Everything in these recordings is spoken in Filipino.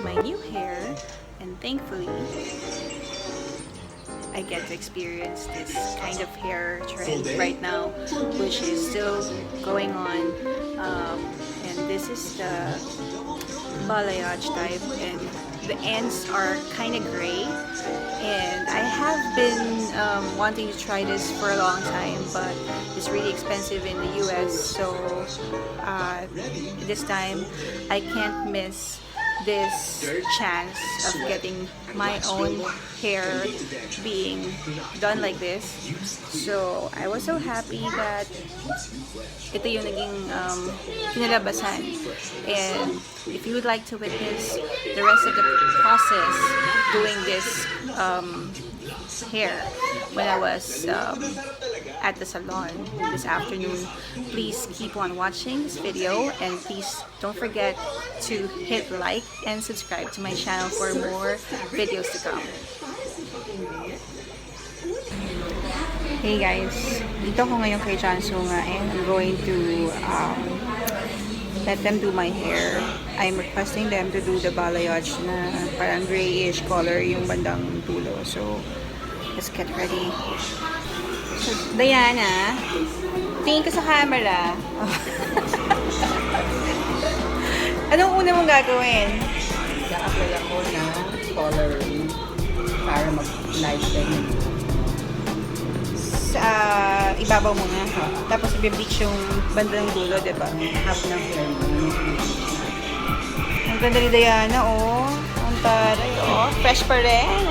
my new hair, and thankfully I get to experience this kind of hair trend right now, which is still going on. And this is the balayage type, and the ends are kind of gray. And I have been wanting to try this for a long time, but it's really expensive in the US, so this time I can't miss this chance of getting my own hair being done like this. So I was so happy that ito yung naging kinalabasan. And if you would like to witness the rest of the process doing this hair when I was at the salon this afternoon, please keep on watching this video, and please don't forget to hit like and subscribe to my channel for more videos to come. Hey guys, dito ako ngayon kay Jansu nga, and I'm going to let them do my hair. I'm requesting them to do the balayage na parang grayish color yung bandang dulo. So, let's get ready. So, Diana, tingin ka sa camera. Anong una mong gagawin? Nag-apply ako ng coloring para mag-lighten. Sa ibabaw muna. Tapos i-bleach yung bandang dulo, diba? Half ng hair mo. Ang ganda ni Diana, oh. Ang taray, oh. Fresh pa rin.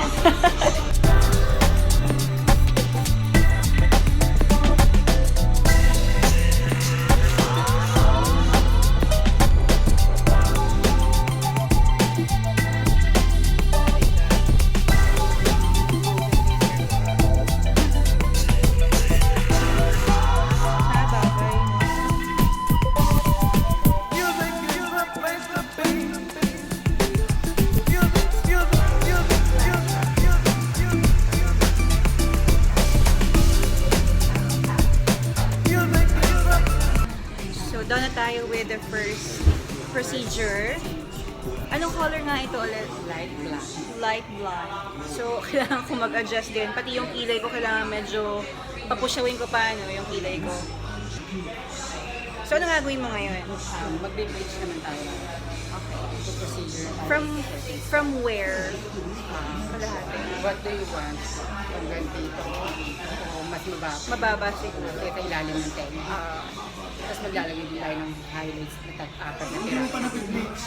Done na tayo with the first procedure. Anong color nga ito ulit? Light black. Light blonde. So, kailangan ko mag-adjust din. Pati yung kilay ko, kailangan medyo papusyawin ko pa yung kilay ko. So, ano gagawin mo ngayon? Magbe-bleach naman tayo. Okay. Ito procedure. From where? What do you want? Hanggang dito. O mas mababa. Mababa siguro. Ito ilalim ng tenga. Tapos maglalagay din tayo ng highlights na tag-apat na pira. Pa nag-bleach.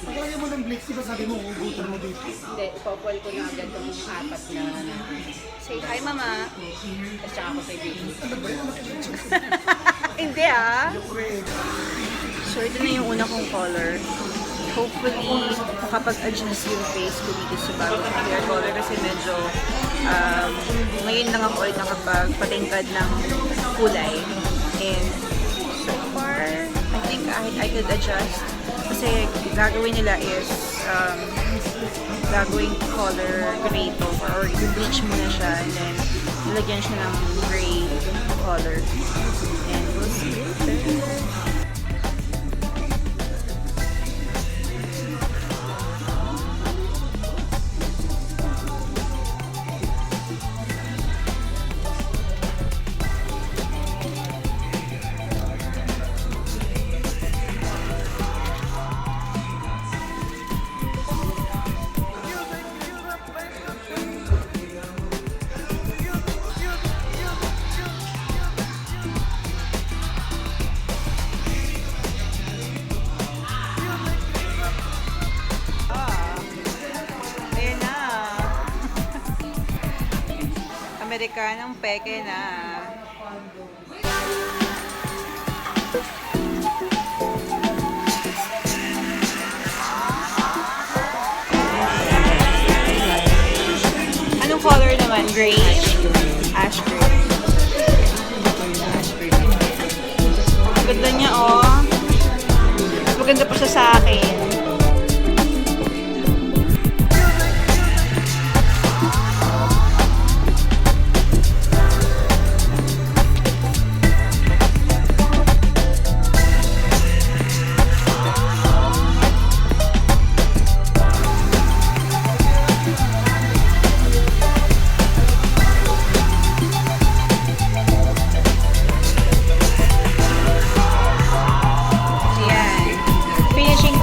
Pagkaya mo ng bleach, diba sabi mo, ugutan mo dito? Hindi, ipopol ko na agad itong apat na Say hi, mama. tapos tsaka ako sa baby. Hindi ah. So, ito na yung una kong color. Hopefully, makapag-adjust yung face ko dito sa bagong hair color kasi medyo ngayon lang ako ulit nakapagpatingkad ng kulay. And so far, I think I could adjust. Kasi gagawin nila is gagawin color gray to, or i-bleach muna siya and then nilagyan siya ng gray color. And we'll see later. Amerikanong peke na. Anong color naman? Gray? Ash gray. Ang ganda niya, oh. Maganda pa siya sa akin.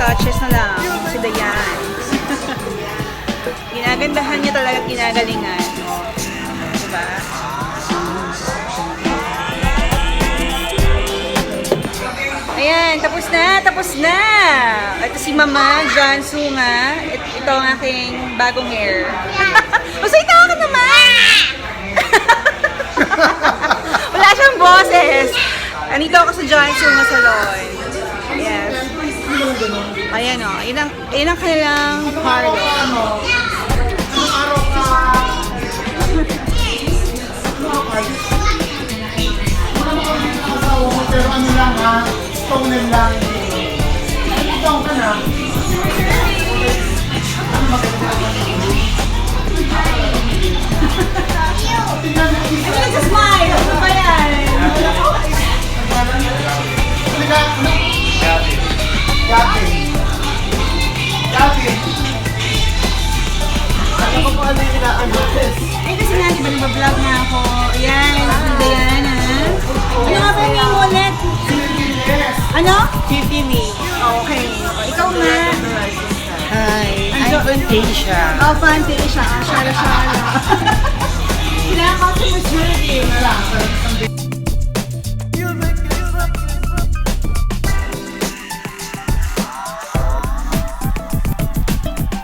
touches na lang si Dayan. Ginagandahan niya talaga at ginagalingan. Diba? Ayan, tapos na, tapos na! Ito si Mama Jansu nga. Ito ang aking bagong hair. Masayta ka naman! Wala siyang boses. Andito ako sa Jansu nga salon. Yes. Ayan o, yun ang kanilang parlor. Anong araw ka? Asawa mo, pero ano lang ha? Toner lang. Ikaw ka na. Hindi nagsasmile! Ano ba yan? Halika. Dati. Alam ko po ano yung inaano. Ay, kasi nga, di ba nag-vlog na ako? Ayan, si Diana. Ano nga ba yung name mo ulit? Ano? Tiffany. Okay. O, ikaw nga. Hi, I'm Fantasia. Oh, Fantasia. Shara-shara. Kailangan ko sa maturity.